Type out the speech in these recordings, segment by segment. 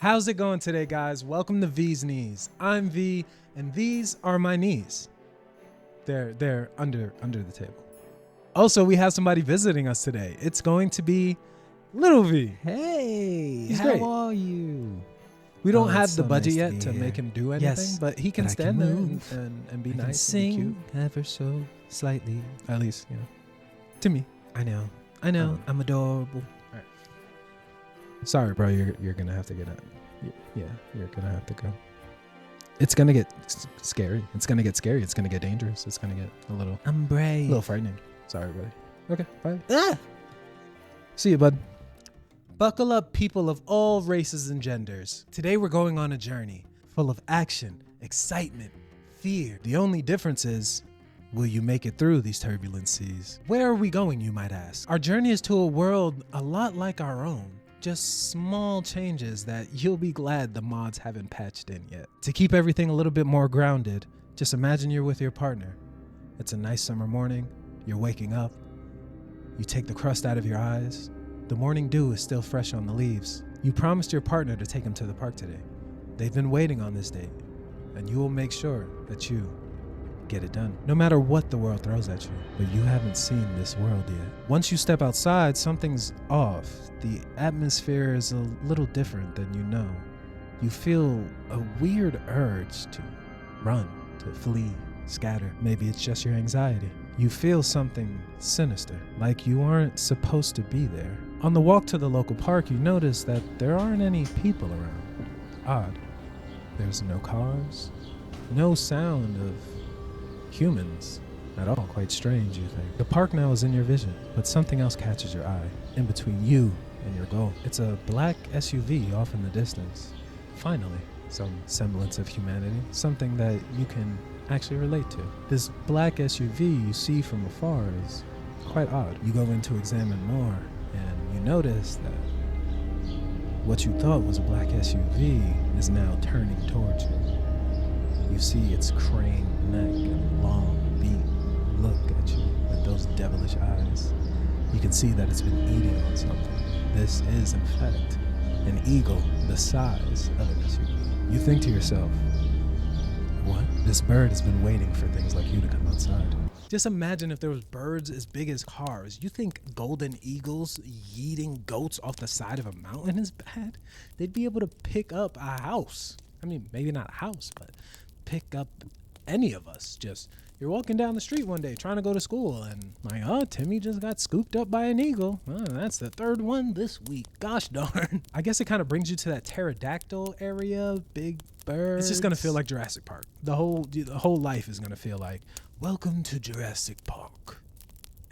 How's it going today, guys? Welcome to V's Knees. I'm V, and these are my knees. They're under the table. Also, we have somebody visiting us today. It's going to be Little V. Hey, He's how great. are you? We don't Oh, have it's the so budget nice to yet be to here. make him do anything, Yes, but he can but I stand can there move. and be I can nice and be cute. sing ever so slightly. At least, to me. I know. I'm adorable. Sorry, bro. You're gonna have to get out. Yeah, you're gonna have to go. It's gonna get scary. It's gonna get scary. It's gonna get dangerous. It's gonna get a little I'm brave. frightening. Sorry, buddy. Okay, bye. Ah! See you, bud. Buckle up, people of all races and genders. Today we're going on a journey full of action, excitement, fear. The only difference is, will you make it through these turbulent seas? Where are we going, you might ask? Our journey is to a world a lot like our own. Just small changes that you'll be glad the mods haven't patched in yet. To keep everything a little bit more grounded, just imagine you're with your partner. It's a nice summer morning, you're waking up, you take the crust out of your eyes, the morning dew is still fresh on the leaves. You promised your partner to take him to the park today. They've been waiting on this date, and you will make sure that you get it done. No matter what the world throws at you, but you haven't seen this world yet. Once you step outside, something's off. The atmosphere is a little different than you know. You feel a weird urge to run, to flee, scatter. Maybe it's just your anxiety. You feel something sinister, like you aren't supposed to be there. On the walk to the local park, you notice that there aren't any people around. Odd. There's no cars, no sound of humans at all. Quite strange, you think. The park now is in your vision, but something else catches your eye in between you and your goal. It's a black SUV off in the distance. Finally, some semblance of humanity, something that you can actually relate to. This black SUV you see from afar is quite odd. You go in to examine more, and you notice that what you thought was a black SUV is now turning towards you. You see its craned neck and long beak look at you with those devilish eyes. You can see that it's been eating on something. This is, in fact, an eagle the size of an SUV. You think to yourself, what? This bird has been waiting for things like you to come outside. Just imagine if there was birds as big as cars. You think golden eagles yeeting goats off the side of a mountain is bad? They'd be able to pick up a house. I mean, maybe not a house, but pick up any of us. Just, you're walking down the street one day trying to go to school, and like, oh, Timmy just got scooped up by an eagle. Oh, that's the third one this week. Gosh darn. I guess it kind of brings you to that pterodactyl area, big birds. It's just gonna feel like Jurassic Park. The whole life is gonna feel like, welcome to Jurassic Park.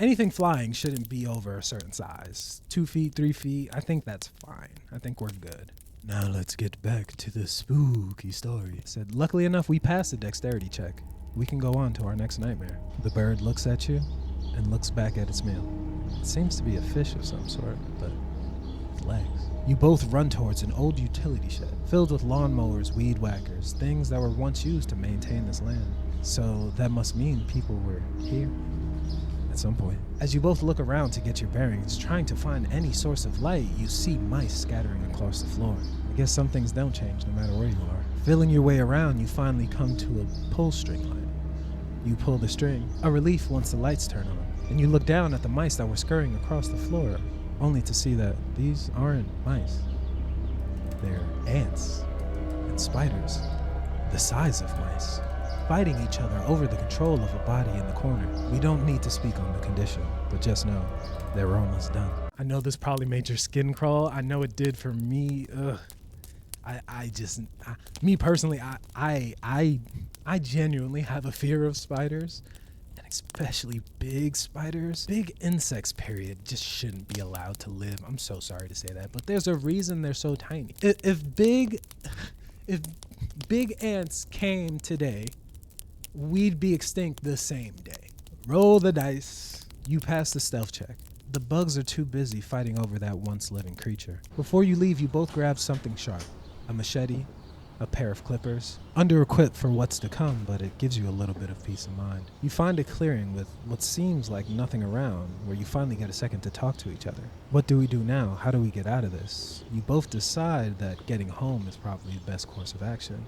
Anything flying shouldn't be over a certain size. 2 feet, 3 feet. I think that's fine. I think we're good. Now let's get back to the spooky story. Said, luckily enough, we passed the dexterity check. We can go on to our next nightmare. The bird looks at you and looks back at its meal. It seems to be a fish of some sort, but with legs. You both run towards an old utility shed filled with lawnmowers, weed whackers, things that were once used to maintain this land. So that must mean people were here at some point. As you both look around to get your bearings, trying to find any source of light, you see mice scattering across the floor. I guess some things don't change no matter where you are. Feeling your way around, you finally come to a pull string light. You pull the string, a relief once the lights turn on, and you look down at the mice that were scurrying across the floor, only to see that these aren't mice. They're ants and spiders, the size of mice, fighting each other over the control of a body in the corner. We don't need to speak on the condition, but just know they were almost done. I know this probably made your skin crawl. I know it did for me. Me personally, I genuinely have a fear of spiders, and especially big spiders. Big insects, period, just shouldn't be allowed to live. I'm so sorry to say that, but there's a reason they're so tiny. If big ants came today, we'd be extinct the same day. Roll the dice. You pass the stealth check. The bugs are too busy fighting over that once living creature. Before you leave, you both grab something sharp. A machete, a pair of clippers. Under-equipped for what's to come, but it gives you a little bit of peace of mind. You find a clearing with what seems like nothing around, where you finally get a second to talk to each other. What do we do now? How do we get out of this? You both decide that getting home is probably the best course of action.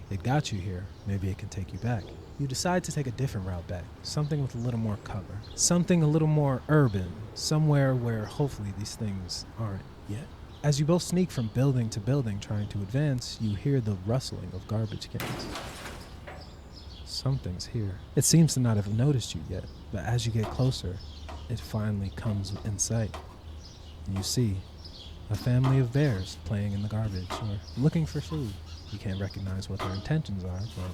It got you here, maybe it can take you back. You decide to take a different route back, something with a little more cover, something a little more urban, somewhere where hopefully these things aren't yet. As you both sneak from building to building trying to advance, you hear the rustling of garbage cans. Something's here. It seems to not have noticed you yet, but as you get closer, it finally comes in sight. And you see a family of bears playing in the garbage or looking for food. You can't recognize what their intentions are, but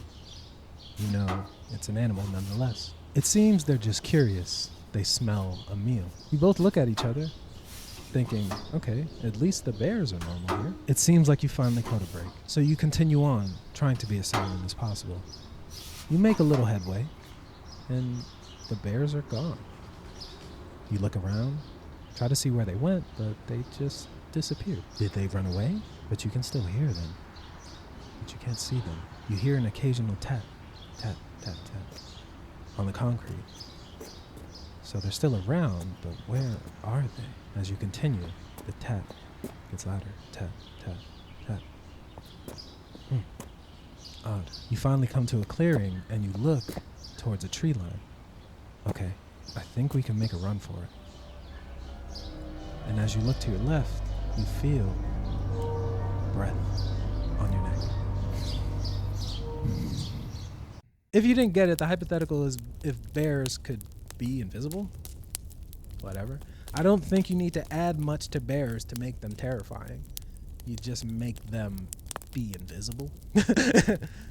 you know it's an animal nonetheless. It seems they're just curious. They smell a meal. You both look at each other, thinking, okay, at least the bears are normal here. It seems like you finally caught a break. So you continue on, trying to be as silent as possible. You make a little headway, and the bears are gone. You look around, try to see where they went, but they just disappeared. Did they run away? But you can still hear them. But you can't see them. You hear an occasional tap, tap, tap, tap on the concrete. So they're still around, but where are they? As you continue, the tap gets louder. Tap, tap, tap. Odd. You finally come to a clearing and you look towards a tree line. Okay, I think we can make a run for it. And as you look to your left, you feel breath on your neck. If you didn't get it, the hypothetical is if bears could be invisible. Whatever. I don't think you need to add much to bears to make them terrifying. You just make them be invisible.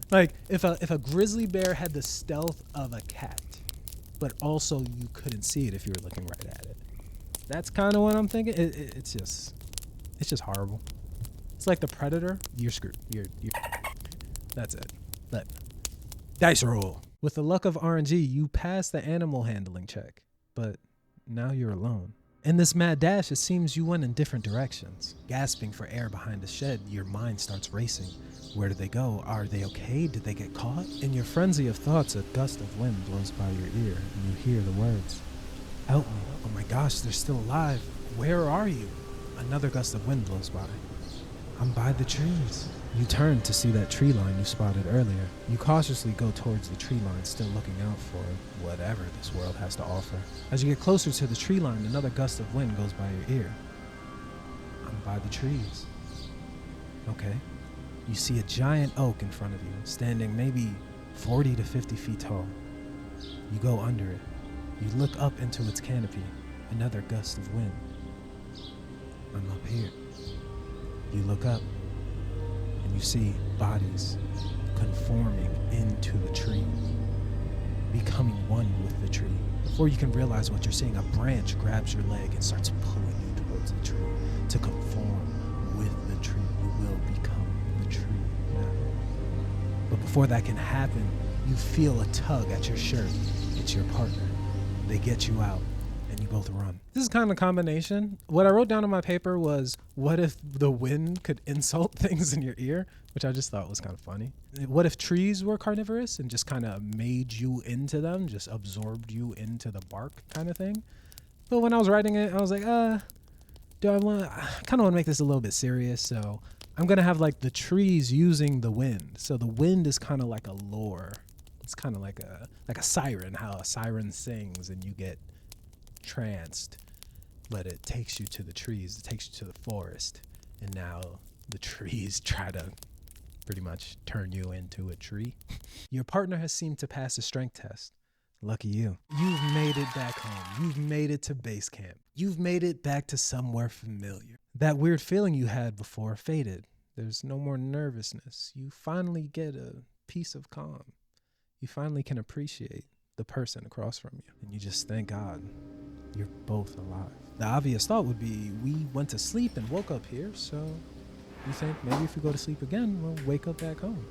Like if a grizzly bear had the stealth of a cat, but also you couldn't see it if you were looking right at it. That's kind of what I'm thinking. It's just horrible. It's like the Predator. You're screwed. You're that's it. But dice roll. With the luck of RNG, you pass the animal handling check, but now you're alone. In this mad dash, it seems you went in different directions. Gasping for air behind a shed, your mind starts racing. Where did they go? Are they okay? Did they get caught? In your frenzy of thoughts, a gust of wind blows by your ear, and you hear the words, "Help me. Oh my gosh, they're still alive. Where are you?" Another gust of wind blows by. "I'm by the trees." You turn to see that tree line you spotted earlier. You cautiously go towards the tree line, still looking out for whatever this world has to offer. As you get closer to the tree line, another gust of wind goes by your ear. "I'm by the trees." Okay. You see a giant oak in front of you, standing maybe 40 to 50 feet tall. You go under it. You look up into its canopy. Another gust of wind. "I'm up here." You look up, and you see bodies conforming into the tree, becoming one with the tree. Before you can realize what you're seeing, a branch grabs your leg and starts pulling you towards the tree. To conform with the tree, you will become the tree now. But before that can happen, you feel a tug at your shirt. It's your partner. They get you out, and you both run. This is kind of a combination. What I wrote down on my paper was, what if the wind could insult things in your ear? Which I just thought was kind of funny. What if trees were carnivorous and just kind of made you into them, just absorbed you into the bark kind of thing? But when I was writing it, I was like, I kind of want to make this a little bit serious. So I'm going to have like the trees using the wind. So the wind is kind of like a lure. It's kind of like a siren, how a siren sings and you get tranced, but it takes you to the trees, it takes you to the forest, and now the trees try to pretty much turn you into a tree. Your partner has seemed to pass a strength test. Lucky you. You've made it back home. You've made it to base camp. You've made it back to somewhere familiar. That weird feeling you had before faded. There's no more nervousness. You finally get a piece of calm. You finally can appreciate the person across from you, and you just thank God you're both alive. The obvious thought would be, we went to sleep and woke up here, so you think maybe if we go to sleep again, we'll wake up back home.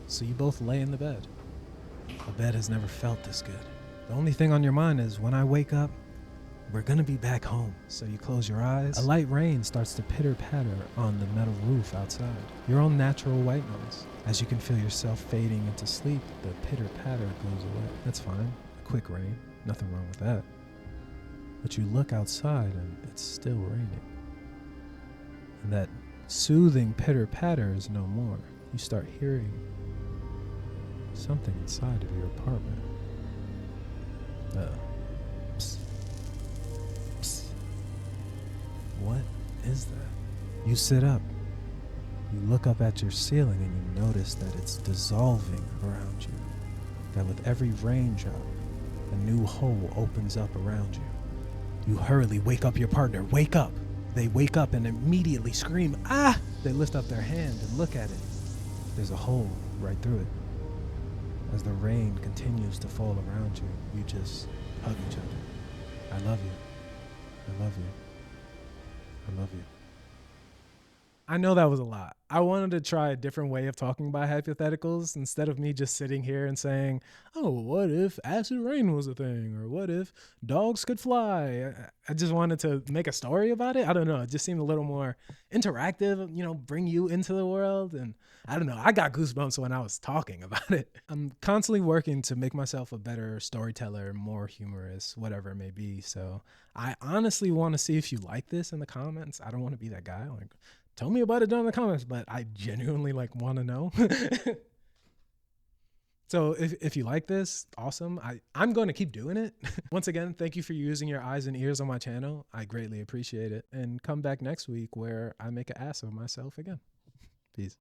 So you both lay in the bed. The bed has never felt this good. The only thing on your mind is, when I wake up, we're gonna be back home. So you close your eyes. A light rain starts to pitter-patter on the metal roof outside. Your own natural white noise. As you can feel yourself fading into sleep, the pitter-patter goes away. That's fine. A quick rain. Nothing wrong with that. But you look outside and it's still raining. And that soothing pitter-patter is no more. You start hearing something inside of your apartment. Psst. Psst. What is that? You sit up. You look up at your ceiling and you notice that it's dissolving around you. That with every raindrop, a new hole opens up around you. You hurriedly wake up your partner. Wake up! They wake up and immediately scream, ah! They lift up their hand and look at it. There's a hole right through it. As the rain continues to fall around you, you just hug each other. I love you. I love you. I love you. I know that was a lot. I wanted to try a different way of talking about hypotheticals instead of me just sitting here and saying, oh, what if acid rain was a thing? Or what if dogs could fly? I just wanted to make a story about it. I don't know. It just seemed a little more interactive, bring you into the world. And I don't know. I got goosebumps when I was talking about it. I'm constantly working to make myself a better storyteller, more humorous, whatever it may be. So I honestly want to see if you like this in the comments. I don't want to be that guy. Tell me about it down in the comments, but I genuinely want to know. So if you like this, awesome. I'm going to keep doing it. Once again, thank you for using your eyes and ears on my channel. I greatly appreciate it. And come back next week where I make an ass of myself again. Peace.